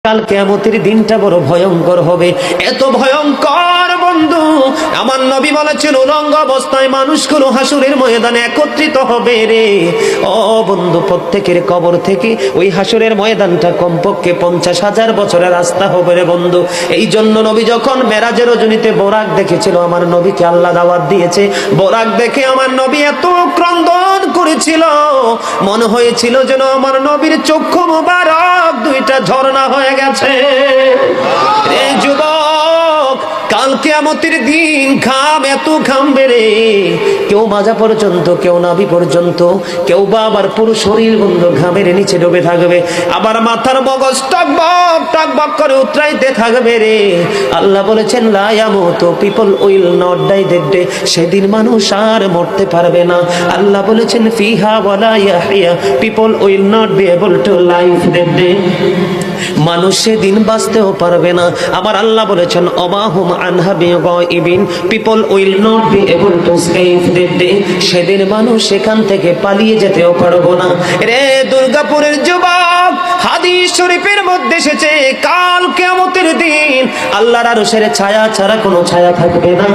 কাল কিয়ামতের দিনটা বড় ভয়ঙ্কর হবে, এত ভয়ঙ্কর বন্ধু। আমার নবী বলেছেন উলঙ্গ অবস্থায় মানুষগুলো হাসুরের ময়দানে একত্রিত হবে রে। ও বন্ধু, প্রত্যেকের কবর থেকে ওই হাসুরের ময়দানটা কমপক্ষে 50,000 বছরের রাস্তা হবে রে বন্ধু। এই জন্য নবী যখন মেরাজের রজনীতে বোরাক দেখেছিল, আমার নবীকে আল্লাহ দাওয়াত দিয়েছে, বোরাক দেখে আমার নবী এত ক্রন্দন করেছিল, মনে হয়েছিল যেন আমার নবীর চক্ষু মুবারক দুইটা ঝর্ণা হয়ে গেছে। এই যুবক, কাল কিয়ামতের দিন ঘাম এত ঘামবে রে, কেউ মাজা পর্যন্ত, কেউ নাভি পর্যন্ত, কেউ বা আবার পুরো শরীর বন্ধু ঘামের নিচে ডুবে থাকবে, আবার মাথার মগজ টকবক টকবক করে উতরাইতে থাকবে রে। আল্লাহ বলেছেন লা ইয়ামুতু, people will not die that day, সেদিন মানুষ আর মরতে পারবে না। আল্লাহ বলেছেন ফিহা ওয়ালা ইয়াহইয়া, people will not be able to live that day, মানুষ সেদিন বাঁচতেও পারবে না। আবার আল্লাহ বলেছেন অমাহুম আনহা বিগাইবিন, people will not be able to save that day, সেদিন মানুষ সেখান থেকে পালিয়ে যেতেও পারবো না রে। দুর্গাপুরের যুবক, হাদিস শরীফের মধ্যে এসেছে কাল কিয়ামতের দিন আল্লাহর আরশের ছায়া ছাড়া কোনো ছায়া থাকবে না।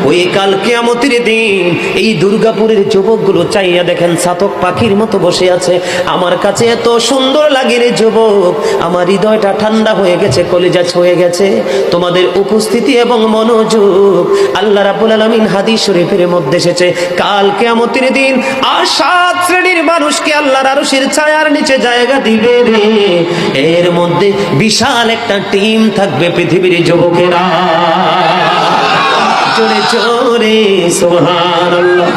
ওই কাল কিয়ামতের দিন এই দুর্গাপুরের যুবকগুলো চাইয়া দেখেন চাতক পাখির মতো বসে আছে। আমার কাছে এত সুন্দর লাগে রে যুবক, আমার হৃদয়টা ঠান্ডা হয়ে গেছে, কলিজা ছুঁয়ে গেছে তোমাদের উপস্থিতি এবং মনোযোগ। আল্লাহ রাব্বুল আলামিন হাদিস শরীফের মধ্যে এসেছে কাল কিয়ামতের দিন আর 7 শ্রেণীর মানুষকে আল্লাহর আরশের ছায়ার নিচে জায়গা দিবে রে। এর মধ্যে বিশাল একটা টিম থাকবে পৃথিবীর যুবকেরা। জোরে জোরে সুবহানাল্লাহ।